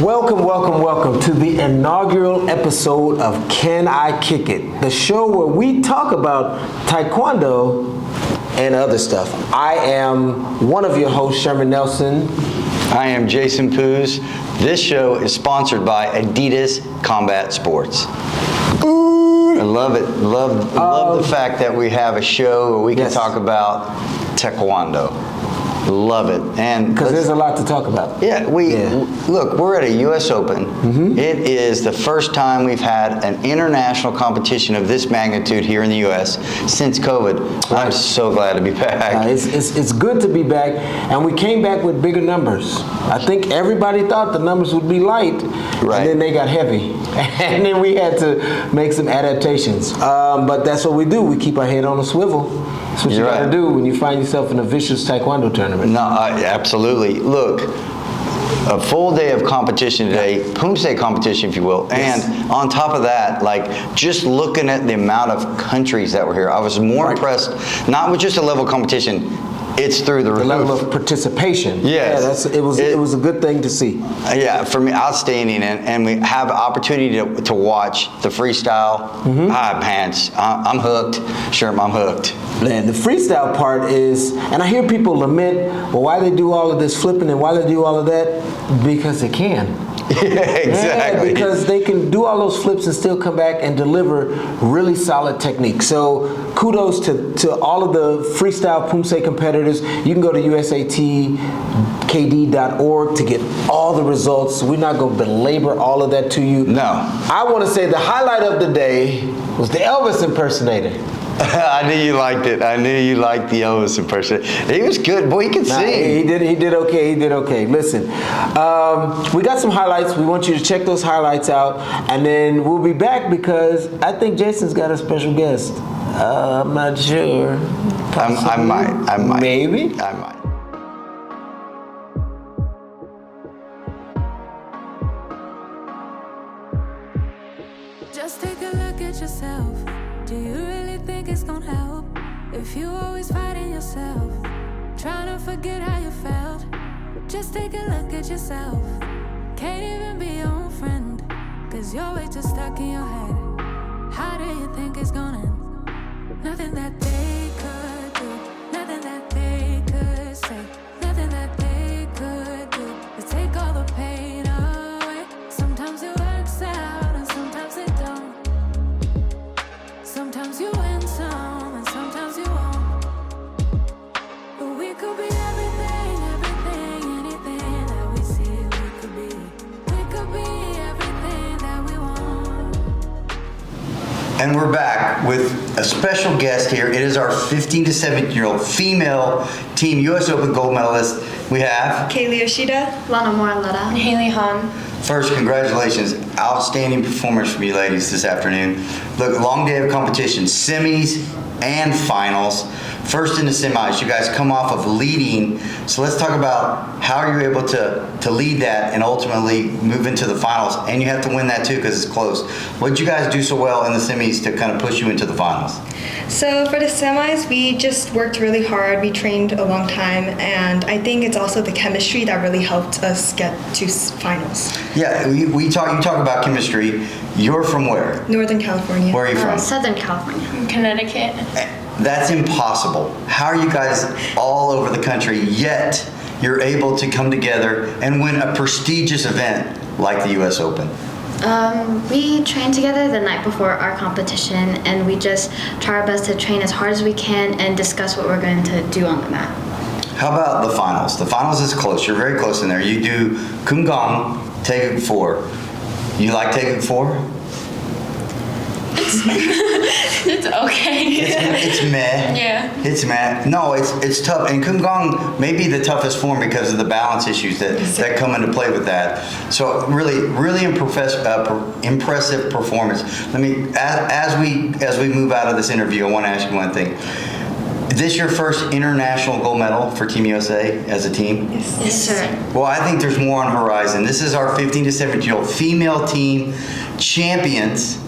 Welcome to the inaugural episode of Can I Kick It? The show where we talk about Taekwondo and other stuff. I am one of your hosts, Sherman Nelson. I am Jason Poos. This show is sponsored by Adidas Combat Sports. I love it. Love the fact that we have a show where we can talk about Taekwondo. Love it. And because there's a lot to talk about. Yeah, look, we're at a US Open. Mm-hmm. It is the first time we've had an international competition of this magnitude here in the US since COVID. Right. I'm so glad to be back. It's good to be back, and we came back with bigger numbers. I think everybody thought the numbers would be light, right, and then they got heavy. And then we had to make some adaptations. But that's what we do. We keep our head on a swivel. That's what you got to do when you find yourself in a vicious Taekwondo tournament. No, absolutely. Look, a full day of competition today, Poomsae competition, if you will. Yes. And on top of that, like, just looking at the amount of countries that were here, I was more impressed, not with just a level of competition, it's through the level of participation. Yes. Yeah, it was a good thing to see. Yeah, for me, outstanding, and we have the opportunity to watch the freestyle. Mm-hmm. I'm hooked. Sure, I'm hooked. Man, the freestyle part is, and I hear people lament, well, why they do all of this flipping and why they do all of that? Because they can. Yeah, exactly. Yeah, because they can do all those flips and still come back and deliver really solid technique. So kudos to all of the freestyle Poomsae competitors. You can go to usatkd.org to get all the results. We're not going to belabor all of that to you. No. I want to say the highlight of the day was the Elvis impersonator. I knew you liked it. I knew you liked the Elvis impersonator. He was good. Boy, he could sing. He did okay. Listen, we got some highlights. We want you to check those highlights out, and then we'll be back because I think Jason's got a special guest. I'm not sure. I might. Maybe? I might. Just take a look at yourself. Do you really think it's gonna help if you always fighting yourself, trying to forget how you felt? Just take a look at yourself. Can't even be your own friend, cause you're way too stuck in your head. How do you think it's gonna end? Nothing that they could do, nothing that they could say, nothing that they could do to take all the pain away. Sometimes it works out and sometimes it don't. Sometimes you win some and sometimes you won't. But we could be everything, anything that we see we could be. We could be everything that we want. And we're back with a special guest here. It is our 15 to 17-year-old female Team US Open gold medalist. We have Kaylee Yoshida, Lana Moraletta, and Haley Han. First, congratulations. Outstanding performance from you ladies this afternoon. Look, long day of competition, semis and finals. First in the semis, you guys come off of leading. So let's talk about how you're able to lead that and ultimately move into the finals. And you have to win that too because it's close. What did you guys do so well in the semis to kind of push you into the finals? So for the semis, we just worked really hard. We trained a long time, and I think it's also the chemistry that really helped us get to finals. Yeah, you talk about chemistry. You're from where? Northern California. Where are you from? Southern California. Connecticut. That's impossible. How are you guys all over the country, yet you're able to come together and win a prestigious event like the US Open? We train together the night before our competition, and we just try our best to train as hard as we can and discuss what we're going to do on the mat. How about the finals? The finals is close. You're very close in there. You do Kumgang, Taeguk 4. You like Taeguk 4? It's okay. It's meh. Yeah. It's meh. No, it's tough. And Kumgang may be the toughest form because of the balance issues that come into play with that. So really impressive performance. As we move out of this interview, I want to ask you one thing. Is this your first international gold medal for Team USA as a team? Yes, sir. Well, I think there's more on the horizon. This is our 15 to 17-year-old female team champions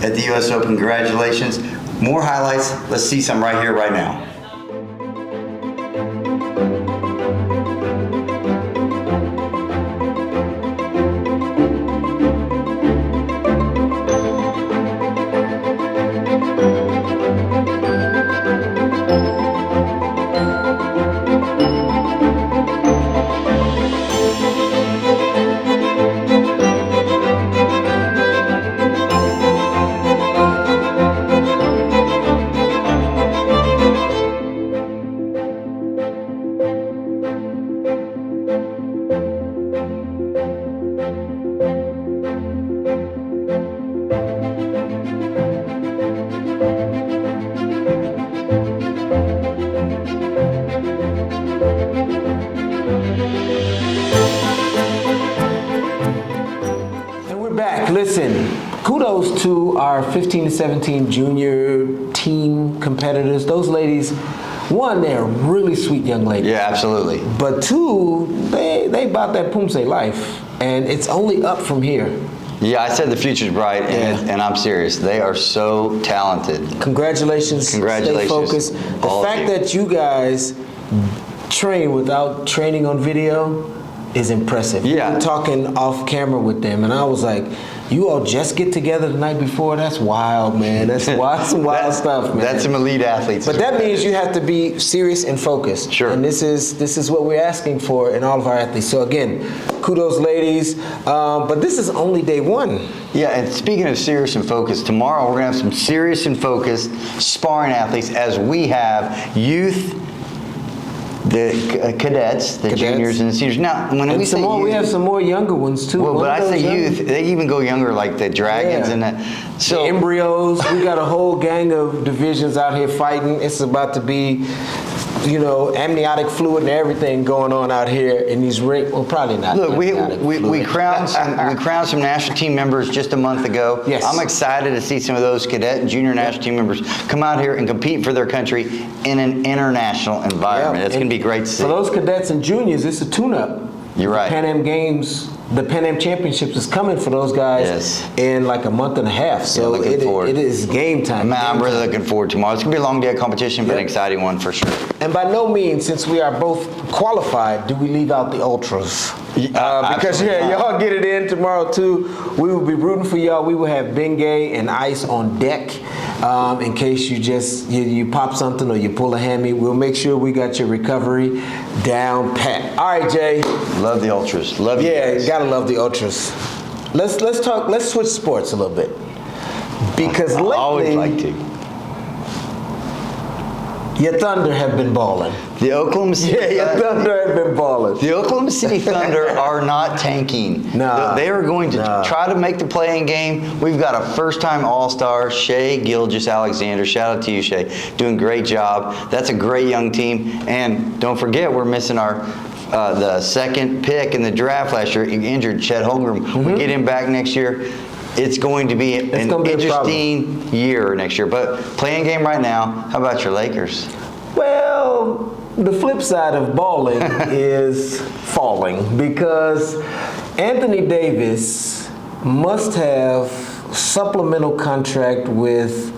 at the US Open. Congratulations. More highlights. Let's see some right here, right now. kudos to our 15 to 17 junior team competitors. Those ladies, one, they're really sweet young ladies. Yeah, absolutely. But two, they about that Pumse life, and it's only up from here. Yeah, I said the future's bright, Yeah. and I'm serious. They are so talented. Congratulations. Congratulations, Stay focused. The all of fact you. that you guys train without training on video is impressive. Yeah. We were talking off camera with them, and I was like, you all just get together the night before? That's wild, man. That's wild, some wild stuff, man. That's some elite athletes. But that means you have to be serious and focused. Sure. And this is what we're asking for in all of our athletes. So again, kudos, ladies. But this is only day one. Yeah, and speaking of serious and focused, tomorrow we're going to have some serious and focused sparring athletes as we have youth, the cadets, the juniors and the seniors. Now, when And we say youth, we have some more younger ones too. well, One but of I those say young- youth, they even go younger, like the dragons Yeah. and that. The So embryos. We got a whole gang of divisions out here fighting. It's about to be, amniotic fluid and everything going on out here in these ring. Well, probably not. look, we fluid. crowned some national team members just a month ago. Yes. I'm excited to see some of those cadet and junior national team members come out here and compete for their country in an international environment. Yeah. It's going to be great to see. For those cadets and juniors, it's a tune-up. You're right. Pan Am Games, the Pan Am Championships is coming for those guys Yes. in like a month and a half. So looking forward. it is game time. Man, I'm Game really time. looking forward to tomorrow. It's going to be a long day of competition, but an Yep. exciting one for sure. And by no means, since we are both qualified, do we leave out the ultras. Because absolutely not. y'all get it in tomorrow too. We will be rooting for y'all. We will have Bengay and Ice on deck in case you pop something or you pull a hammy. We'll make sure we got your recovery down pat. All right, Jay. Love the ultras. Love you Yeah, guys. gotta love the ultras. Let's talk. Let's switch sports a little bit because I lately always like to. your Thunder have been balling. The Oklahoma City Yeah, your Thunder have been balling. The Oklahoma City Thunder are not tanking. Nah. They are going to Nah. try to make the play-in game. We've got a first-time All-Star, Shea Gilgeous-Alexander. Shout out to you, Shea. Doing a great job. That's a great young team. And don't forget, we're missing our the second pick in the draft last year, injured Chet Holmgren. We get him back next year. It's going to be an gonna be a interesting year next year. But playing game right now, how about your Lakers? Well, the flip side of balling is falling because Anthony Davis must have supplemental contract with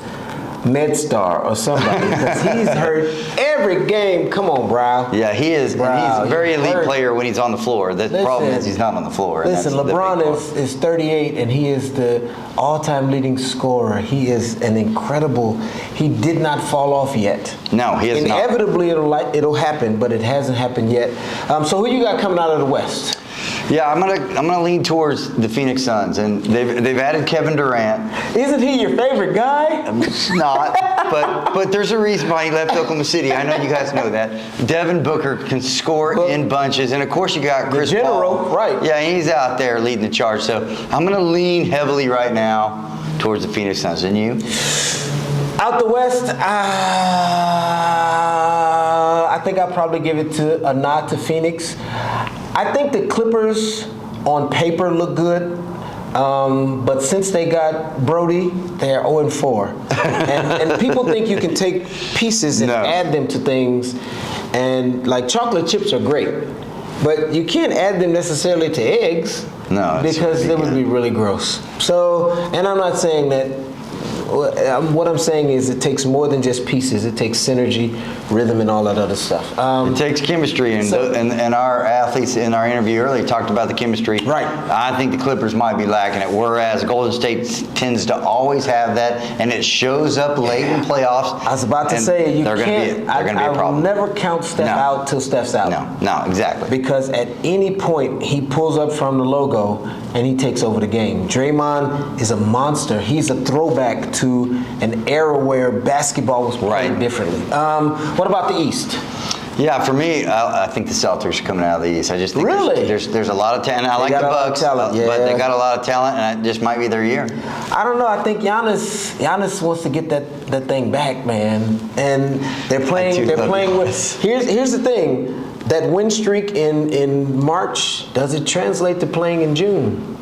MedStar or somebody because he's hurt every game. Come on, bro. Yeah, he is. Bro, And he's a very he's elite hurt. player when he's on the floor. The problem Listen. is he's not on the floor. and Listen, that's the big LeBron problem. is 38 and he is the all-time leading scorer. He is an incredible. He did not fall off yet. No, he has not. Inevitably, it'll happen, but it hasn't happened yet. So who you got coming out of the West? Yeah, I'm gonna lean towards the Phoenix Suns, and they've added Kevin Durant. Isn't he your favorite guy? Not, but there's a reason why he left Oklahoma City. I know you guys know that. Devin Booker can score But- in bunches, and of course you got Chris general, Paul. right. Yeah, he's out there leading the charge. So I'm gonna lean heavily right now towards the Phoenix Suns. And you? Out the West, I think I'll probably give it to a nod to Phoenix. I think the Clippers on paper look good. But since they got Brody, they're 0-4. and people think you can take pieces and No. add them to things. And like chocolate chips are great. But you can't add them necessarily to eggs. No, it's Because really they would good. be really gross. So, and I'm not saying that. What I'm saying is it takes more than just pieces. It takes synergy, rhythm, and all that other stuff. It takes chemistry, and, So- and our athletes in our interview earlier talked about the chemistry. Right. I think the Clippers might be lacking it, whereas Golden State tends to always have that, and it shows up late in playoffs. I was about to and say you they're can't. Gonna be, they're going to be a I will problem. never count Steph No. out till Steph's out. No, exactly. Because at any point he pulls up from the logo and he takes over the game. Draymond is a monster. He's a throwback to an era where basketball was played Right. differently. What about the East? Yeah, for me, I think the Celtics are coming out of the East. I just think Really? there's a lot of talent. I like got the a lot of Bucks, talent, but they yeah. got a lot of talent, and it just might be their year. I don't know. I think Giannis wants to get that thing back, man. And they're playing. do They're love playing with. Giannis. Here's the thing. That win streak in March, does it translate to playing in June?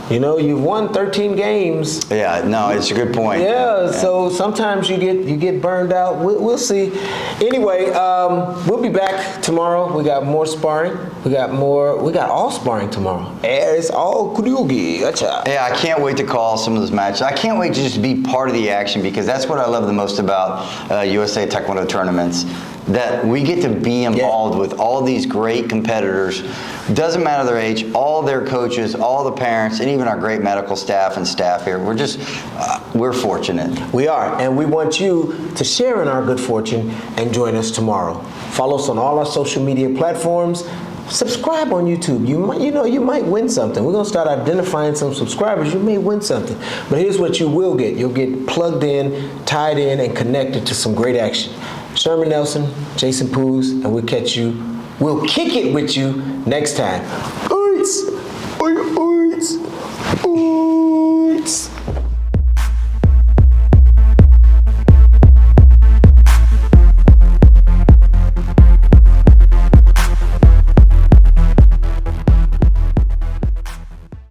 You know, you've won 13 games. Yeah, no, it's a good point. Yeah, so sometimes you get burned out. We'll see. Anyway, we'll be back tomorrow. We got more sparring. We got all sparring tomorrow. It's all kuryugi. Gotcha. Yeah, I can't wait to call some of those matches. I can't wait to just be part of the action, because that's what I love the most about USA Taekwondo tournaments. That we get to be involved with all these great competitors. Doesn't matter their age, all their coaches, all the parents, and even our great medical staff and staff here. We're just, we're fortunate. We are, and we want you to share in our good fortune and join us tomorrow. Follow us on all our social media platforms. Subscribe on YouTube. You might win something. We're gonna start identifying some subscribers. You may win something. But here's what you will get. You'll get plugged in, tied in, and connected to some great action. Sherman Nelson, Jason Poos, and we'll kick it with you next time. Ooh.